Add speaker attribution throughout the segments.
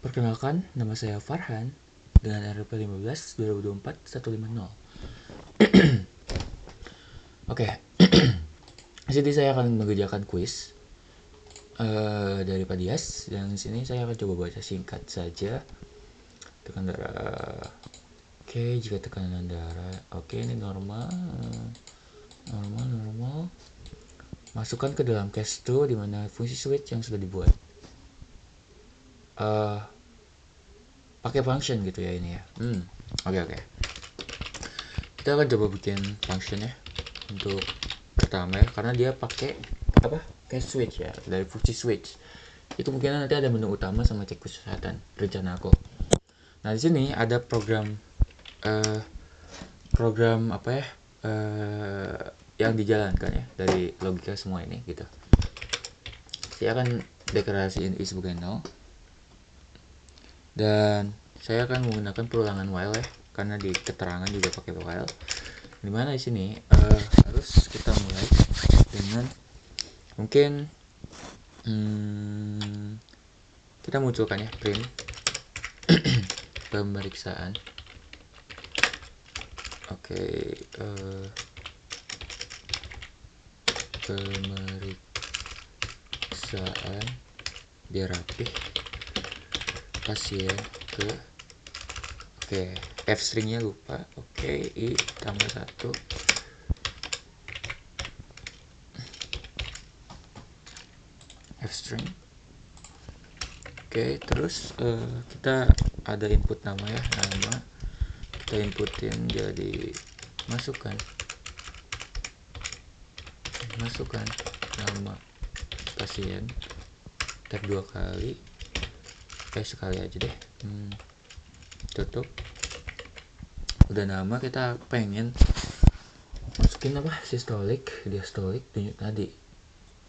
Speaker 1: Perkenalkan, nama saya Farhan dengan RP 15 2024 150. Oke, di sini saya akan mengerjakan kuis dari Pak Dias, dan di sini saya akan coba baca singkat saja. Tekan darah. Oke, jika tekanan darah, oke, ini normal. Masukkan ke dalam case 2 di mana fungsi switch yang sudah dibuat. Pakai function gitu ya ini ya. Oke. Kita akan coba bikin function ya untuk pertama ya, karena dia pakai case switch ya, dari fungsi switch. Itu mungkin nanti ada menu utama sama cek kesehatan rencana aku. Nah, di sini ada program yang dijalankan ya dari logika semua ini gitu. Saya akan deklarasiin i sebagai 0 dan saya akan menggunakan perulangan while ya, karena di keterangan juga pakai while. Dimana di sini harus kita mulai dengan mungkin kita munculkan ya print pemeriksaan. Pemeriksaan biar rapih pasien ke f stringnya lupa. I tambah 1 f string. Terus kita ada input nama ya, nama kita inputin jadi masukkan nama pasien, tag 2 kali, sekali aja deh, tutup. Udah nama, kita pengen masukin systolic, diastolic, denyut nadi.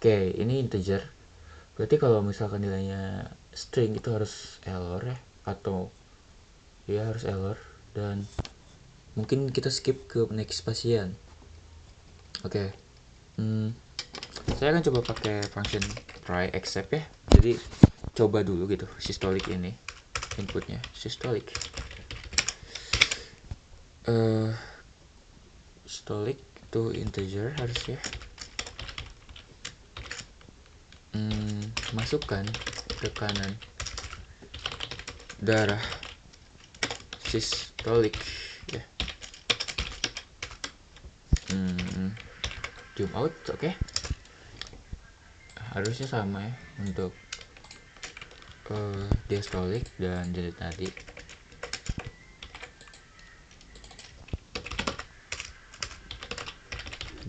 Speaker 1: Ini integer, berarti kalau misalkan nilainya string itu harus error ya, atau ya harus error, dan mungkin kita skip ke next pasien. Saya akan coba pakai function try except ya, jadi coba dulu gitu systolic ini inputnya systolic. Systolic itu integer harusnya. Masukkan tekanan darah systolic ya. Zoom out, harusnya sama ya untuk diastolic dan denyut nadi.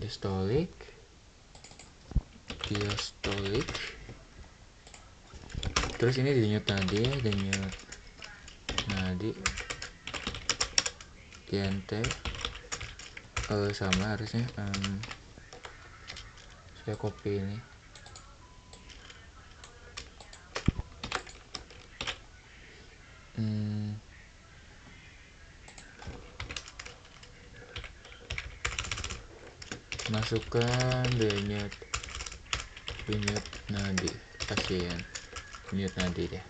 Speaker 1: Diastolic, terus ini denyut nadi ya, denyut nadi TNT sama harusnya. Saya copy ini, masukkan denyut nadi pasien, denyut nadi deh.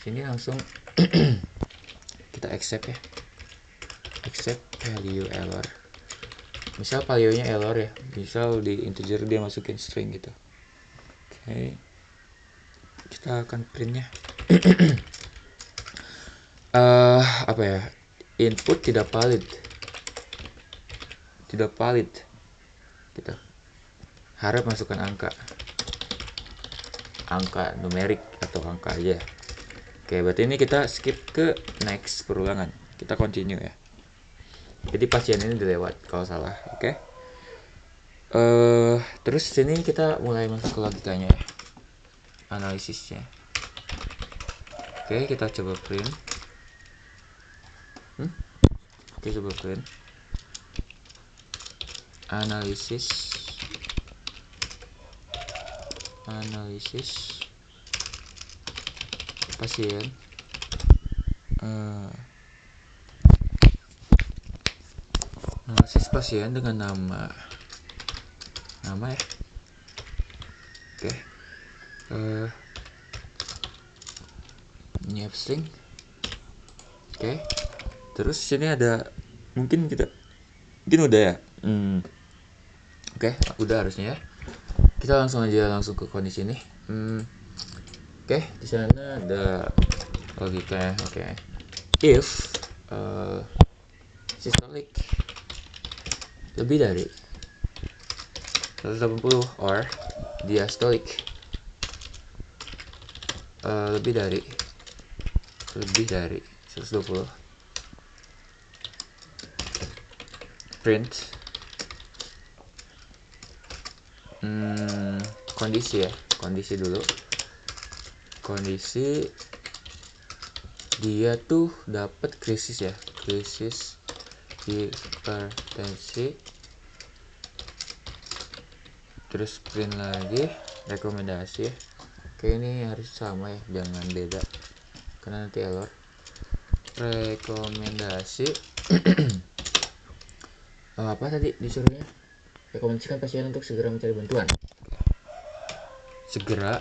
Speaker 1: Sini langsung kita accept ya, accept value error. Misal value-nya error ya, misal di integer dia masukin string gitu. Kita akan printnya input tidak valid gitu. Harap masukkan angka numerik atau angka aja. Berarti ini kita skip ke next perulangan, kita continue ya. Jadi pasien ini dilewat kalau salah. Terus sini kita mulai masuk ke logikanya ya, analisisnya. Kita coba print. Coba print analisis pasien analisis pasien dengan nama ya. ini F-string. Oke. Terus sini ada mungkin udah ya. Oke, udah harusnya ya. Kita langsung ke kondisi ini. Oke, di sana ada logika. Oke. If systolic lebih dari 180 or diastolic lebih dari 120, print kondisi dulu. Kondisi dia tuh dapat krisis hipertensi. Terus print lagi rekomendasi. Oke, ini harus sama ya, jangan beda karena nanti error. Rekomendasi apa tadi disuruhnya? Rekomendasikan pasien untuk segera mencari bantuan. Segera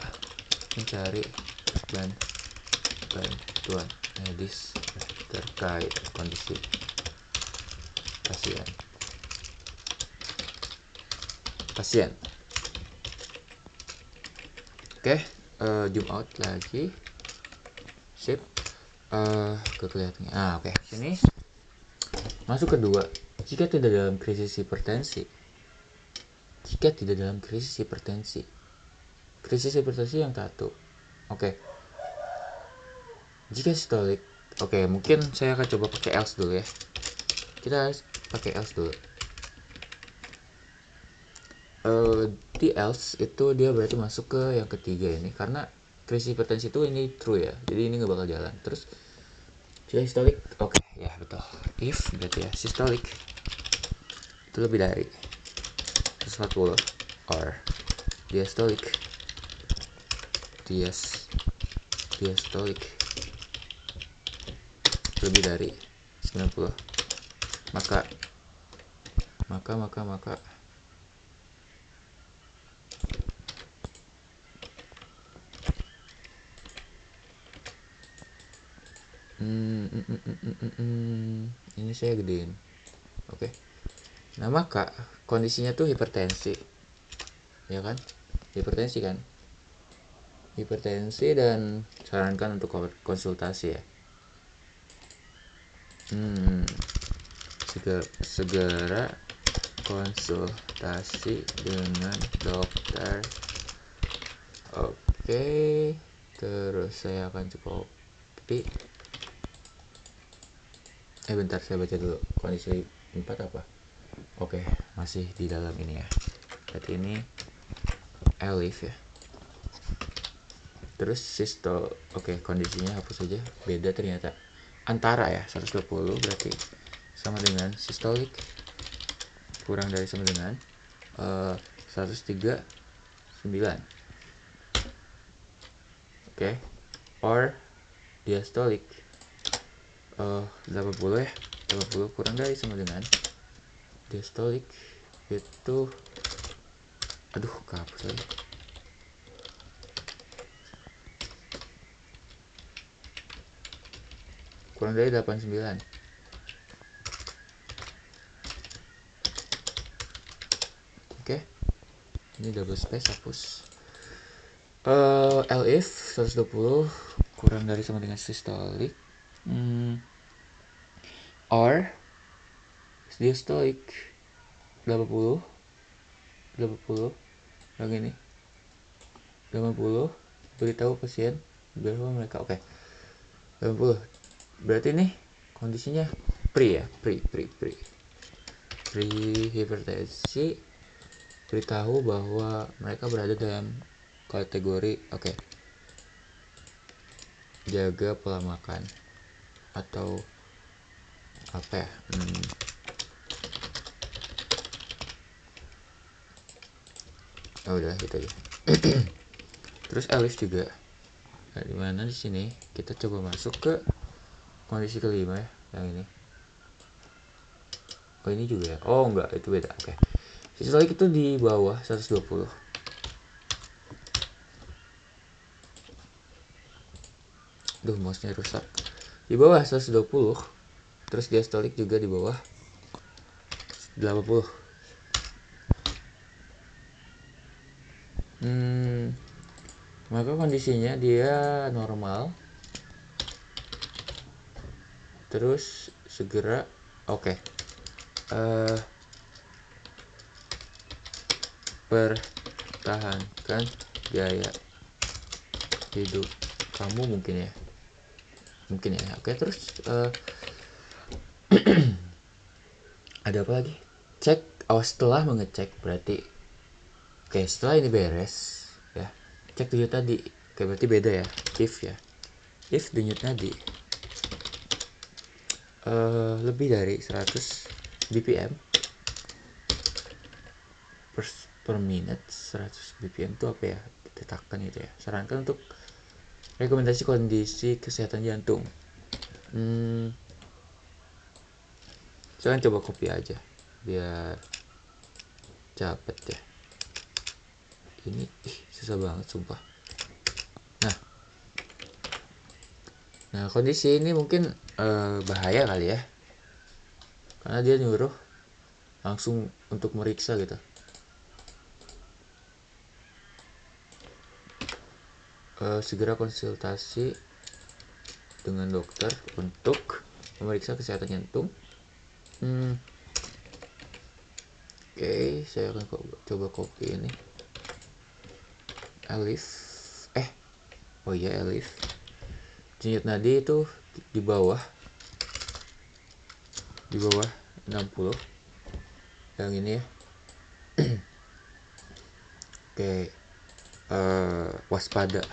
Speaker 1: mencari bantuan medis terkait kondisi pasien. Oke, zoom out lagi. Sip. Kelihatannya. Oke. Sini masuk kedua. Jika tidak dalam krisis hipertensi. Krisis hipertensi yang satu. Oke. Jika sistolik. Oke, mungkin saya akan coba pakai else dulu ya. Kita pakai else dulu. Di else itu dia berarti masuk ke yang ketiga ini, karena krisis hipertensi itu ini true ya, jadi ini nggak bakal jalan. Terus jika sistolik, oke ya betul. If berarti ya sistolik itu lebih dari 140 or diastolic lebih dari 90, maka ini saya gedein. Oke. Nah, maka kondisinya tuh hipertensi. Ya kan? Hipertensi dan sarankan untuk konsultasi ya. Segera konsultasi dengan dokter. Oke. Terus saya akan copy. Bentar, saya baca dulu kondisi 4 apa. Oke, masih di dalam ini ya. Berarti ini Elif ya. Terus oke, kondisinya hapus saja. Beda ternyata. Antara ya, 120 berarti sama dengan sistolik. Kurang dari sama dengan 139. Oke. Or diastolic 80 ya. 80 kurang dari sama dengan diastolic itu, kehapus lagi. Kurang dari 89. Oke. Ini double space hapus. Elif 120 kurang dari sama dengan sistolik. Or diastolic 80 yang ini 80, beritahu pasien berapa mereka. Oke. 80 berarti nih kondisinya pre hipertensi. Beritahu bahwa mereka berada dalam kategori jaga pola makan atau apa ya, udah gitu aja. Terus Elif juga. Nah, dimana di sini kita coba masuk ke kondisi kelima ya, yang ini. Ini juga ya. Enggak, itu beda. Oke. Sistolik itu di bawah 120. mouse-nya rusak. Di bawah 120, terus diastolik juga di bawah 80. Maka kondisinya dia normal. Terus segera oke. Pertahankan gaya hidup kamu mungkin ya. Oke, terus ada apa lagi? Cek. Setelah mengecek berarti setelah ini beres ya, cek denyut nadi. Berarti beda ya. If denyut nadi lebih dari 100 bpm per minute. 100 bpm itu apa ya, ditekan gitu ya. Sarankan untuk rekomendasi kondisi kesehatan jantung. Saya coba copy aja biar cepet ya. Ini susah banget sumpah. Nah kondisi ini mungkin bahaya kali ya, karena dia nyuruh langsung untuk meriksa gitu. Segera konsultasi dengan dokter untuk memeriksa kesehatan jantung. Oke, saya akan coba copy ini. Elif. Elif. Denyut nadi itu di bawah 60. Yang ini ya. Oke. Waspada.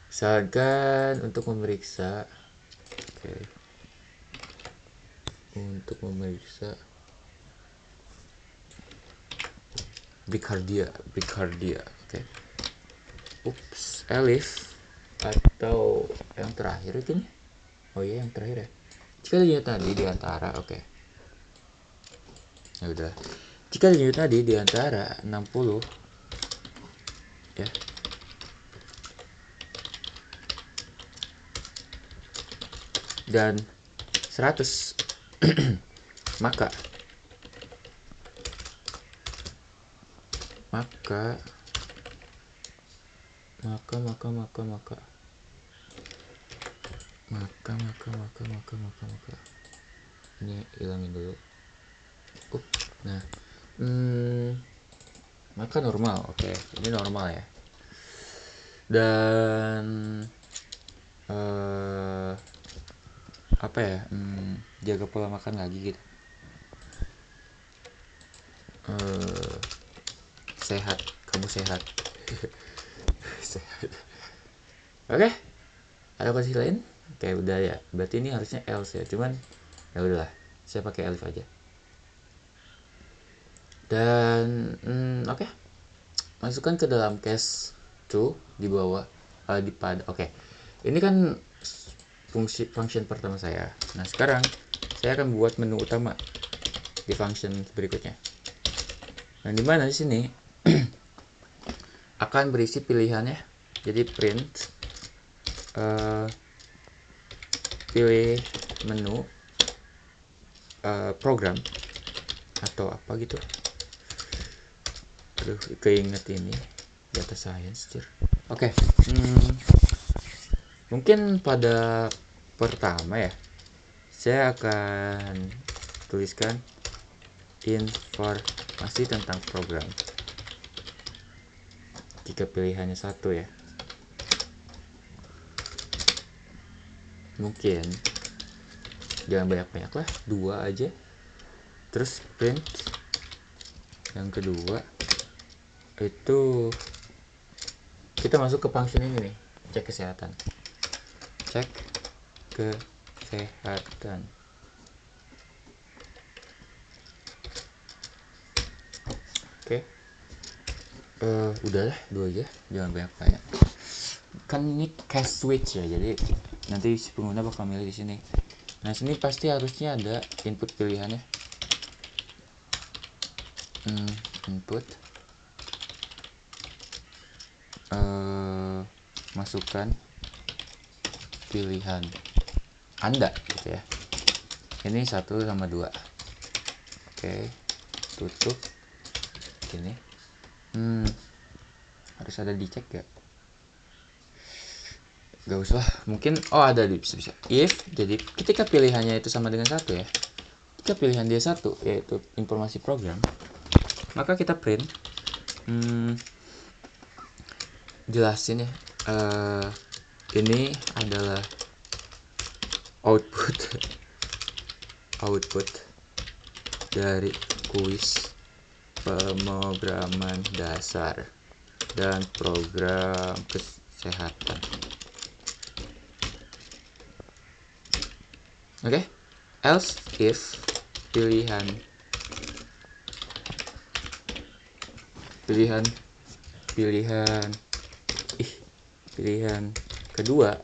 Speaker 1: Sarankan untuk memeriksa. Untuk memeriksa Bricardia. Oke. Elif atau yang terakhir itu nih. Yang terakhir ya. Jika denyut nadi di antara ya udah. Jika denyut nadi di antara 60 ya. Dan 100 maka ini hilangin dulu. Nah, maka normal. Oke, ini normal ya. Dan apa ya? Jaga pola makan lagi gitu. Sehat, kamu sehat. Sehat. Oke. Ada kondisi lain? Oke, udah ya. Berarti ini harusnya else ya. Cuman ya udahlah. Saya pakai elif aja. Dan oke. Masukkan ke dalam case 2 di bawah di pad. Oke. Ini kan function pertama saya. Nah, sekarang saya akan buat menu utama di function berikutnya. Nah, di mana di sini akan berisi pilihannya. Jadi print pilih menu program atau apa gitu. Aduh, keinget ini data science. Oke. Mungkin pada pertama ya, saya akan tuliskan informasi tentang program. Jika pilihannya satu ya, mungkin jangan banyak-banyak lah, 2 aja. Terus print yang kedua itu kita masuk ke function ini nih, cek kesehatan. Oke. Udahlah, 2 aja, jangan banyak-banyak. Kan ini cache switch ya, jadi nanti si pengguna bakal milih di sini. Nah, sini pasti harusnya ada input pilihannya. Input masukkan pilihan Anda gitu ya. Ini 1 sama 2. Oke, tutup ini. Harus ada dicek gak? Gak usah, mungkin ada bisa. If, jadi ketika pilihannya itu sama dengan 1 ya, ketika pilihan dia 1 yaitu informasi program, maka kita print jelasin ya, ini adalah output dari kuis pemrograman dasar dan program kesehatan. Oke. Else if pilihan kedua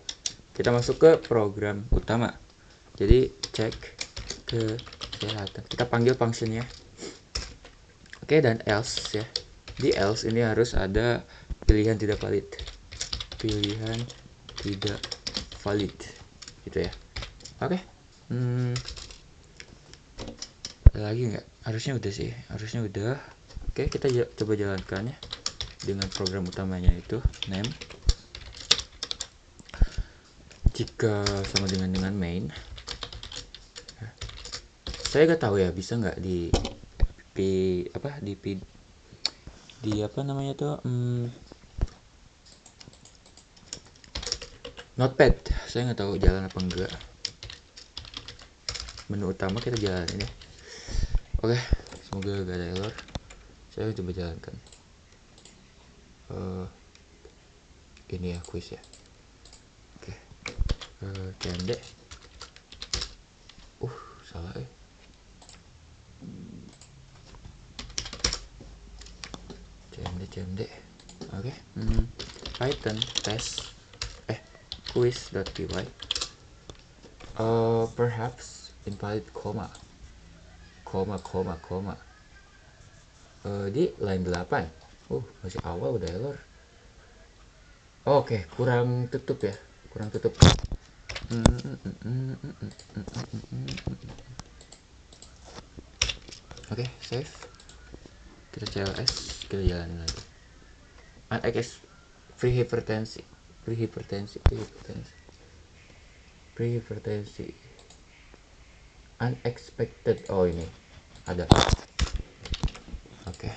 Speaker 1: kita masuk ke program utama. Jadi cek kesehatan. Kita panggil functionnya. Oke, dan else ya. Di else ini harus ada pilihan tidak valid. Pilihan tidak valid. Gitu ya. Oke. Ada lagi nggak? Harusnya udah sih. Harusnya udah. Oke, kita coba jalankan ya. Dengan program utamanya itu name. Jika sama dengan main, saya nggak tahu ya bisa nggak di apa namanya tuh notepad. Saya nggak tahu jalan apa enggak. Menu utama kita jalan ini. Oke, semoga gak ada error. Saya coba jalankan. Ini ya kuis ya. Oke. Cmd. Salah ya. cmd. Oke. Python test quiz.py. Perhaps invalid comma. Di line 8. Masih awal udah error. Oke, kurang tutup ya. Oke, save. Kita CLS, kita jalanin lagi. Unex prehypertensi. Unexpected. Ini ada. Oke.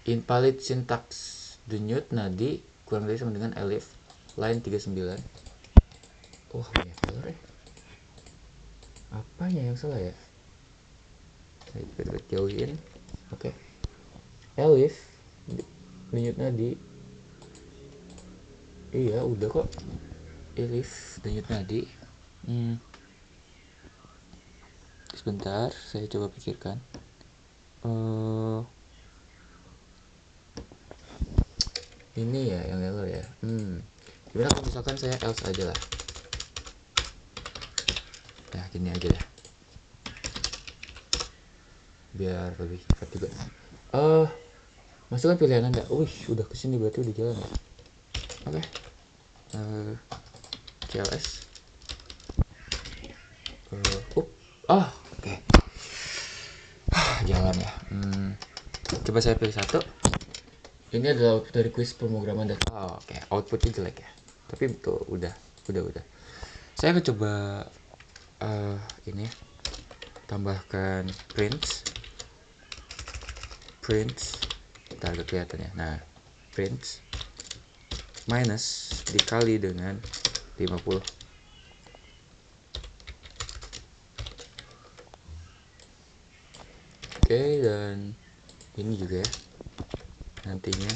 Speaker 1: Invalid syntax. Denyut nadi kurang dari sama dengan elif line 39. Banyak error ya. Apanya yang salah ya? Saya jauhin. Oke. Elif denyut nadi. Iya, udah kok. Elif denyut nadi. Sebentar, saya coba pikirkan. Ini ya yang error ya. Gimana kalau misalkan saya else aja lah. Ya gini aja deh. Biar lebih cepat juga. Masukkan pilihan Anda. Udah kesini berarti udah jalan ya. Oke. CLS. Oke. Jalan ya. Coba saya pilih satu. Ini adalah output dari kuis pemrograman data. Oke. Outputnya jelek ya. Tapi tuh udah. Saya akan coba ini tambahkan prints. Kita agak kelihatan ya. Nah, prints minus dikali dengan 50. Oke, dan ini juga ya. Nantinya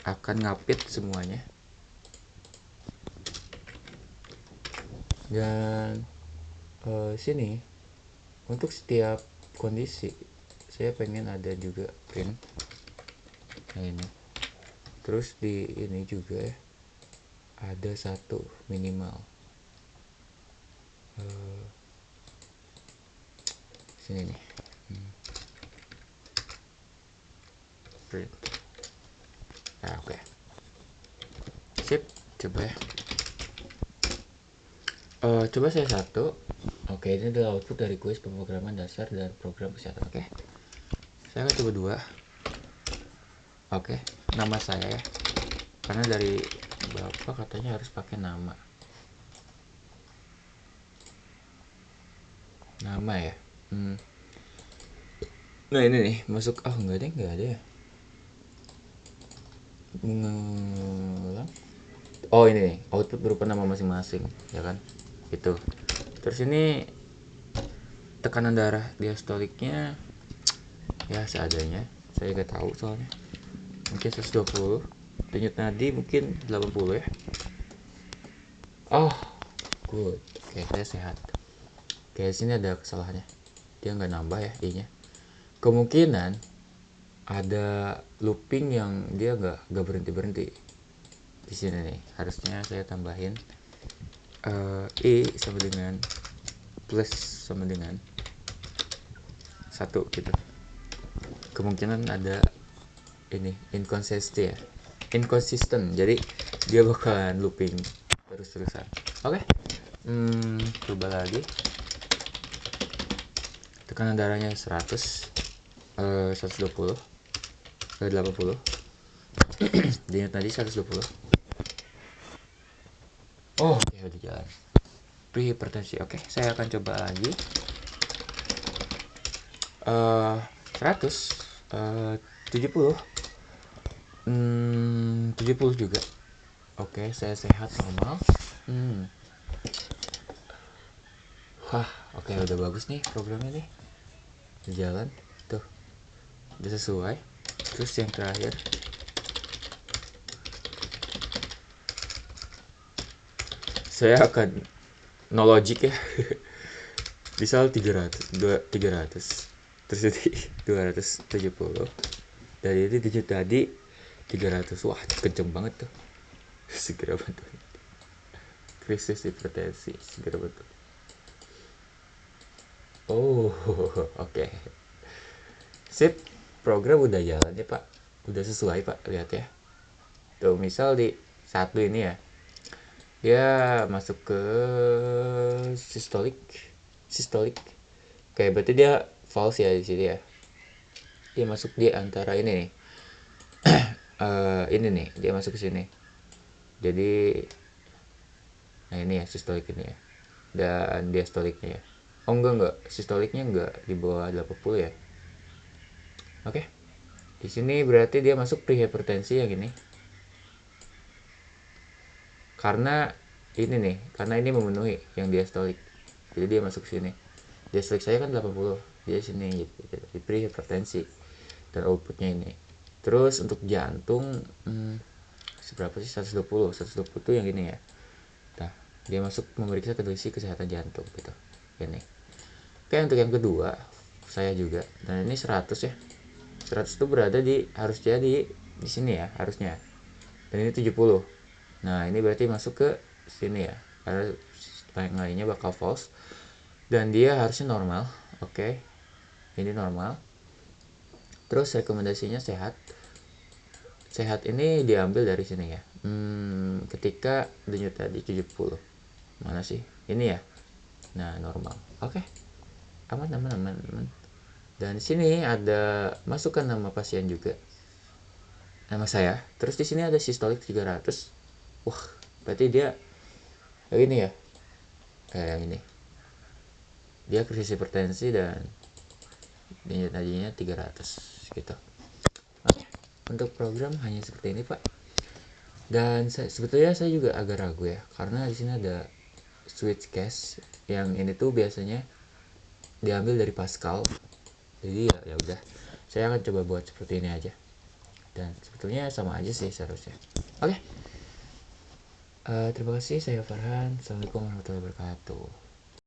Speaker 1: akan ngapit semuanya. Dan sini untuk setiap kondisi saya pengen ada juga print. Nah ini. Terus di ini juga ya, ada satu minimal. Sini nih. Print. Nah, oke. Sip, coba ya. Coba saya satu. Oke, ini adalah output dari kuis pemrograman dasar dan program kesehatan. Oke, saya akan coba 2. Oke, nama saya ya, karena dari bapak katanya harus pakai nama ya. Nah ini nih masuk. Enggak ada ya. Ngulang. Ini nih output berupa nama masing-masing ya kan, itu. Terus ini tekanan darah diastoliknya ya seadanya, saya gak tahu soalnya. Mungkin 120. Denyut nadi mungkin 80 ya. Good. Oke, saya sehat. Oke, sini ada kesalahannya, dia nggak nambah ya I nya. Kemungkinan ada looping yang dia nggak berhenti di sini nih. Harusnya saya tambahin I sama dengan plus sama dengan 1 gitu. Kemungkinan ada ini inconsistent, jadi dia bakalan looping terus-terusan. Oke. Coba lagi. Tekanan darahnya 100, 120, 80. Denyut tadi 120. Ya udah jalan. Prehipertensi. Oke, saya akan coba lagi. 100, 70, 70 juga. Oke, saya sehat normal. Oke, udah bagus nih programnya nih. Jalan tuh, udah sesuai. Terus yang terakhir, saya akan no logic ya. Misal 300, terus jadi 270. Dari ini digit tadi 300. Wah, kenceng banget tuh. Segera bantu. Krisis hipertensi, segera bantu. Oke. Sip, program udah jalan ya Pak. Udah sesuai Pak, lihat ya. Tuh, misal di 1 ini ya, dia masuk ke sistolik. Oke, berarti dia false ya di sini ya. Dia masuk di antara ini nih. Ini nih, dia masuk ke sini. Jadi nah ini ya sistolik ini ya. Dan diastoliknya ya. Enggak, sistoliknya enggak di bawah 80 ya. Oke. Di sini berarti dia masuk prehipertensi yang ini. Karena ini memenuhi yang diastolik. Jadi dia masuk sini. Diastolik saya kan 80, dia sini gitu. Di prehipertensi dan outputnya ini. Terus untuk jantung seberapa sih? 120 itu yang ini ya. Nah, dia masuk memeriksa kondisi kesehatan jantung gitu. Ini. Oke, untuk yang kedua saya juga. Dan ini 100 ya. 100 itu berada harus jadi di sini ya, harusnya. Dan ini 70. Nah, ini berarti masuk ke sini ya. Karena yang lainnya bakal false. Dan dia harusnya normal. Oke. Ini normal. Terus rekomendasinya sehat. Sehat ini diambil dari sini ya. Ketika denyut tadi 70. Mana sih? Ini ya. Nah, normal. Oke. Aman. Dan di sini ada masukkan nama pasien juga. Nama saya. Terus di sini ada sistolik 300. Wah, berarti dia ini ya. Kayak ini. Dia krisis hipertensi dan denyut nadinya 300 gitu. Oke. Untuk program hanya seperti ini, Pak. Dan sebetulnya saya juga agak ragu ya, karena di sini ada switch case yang ini tuh biasanya diambil dari Pascal. Jadi ya udah, saya akan coba buat seperti ini aja. Dan sebetulnya sama aja sih seharusnya. Oke. Terima kasih, saya Farhan. Assalamualaikum warahmatullahi wabarakatuh.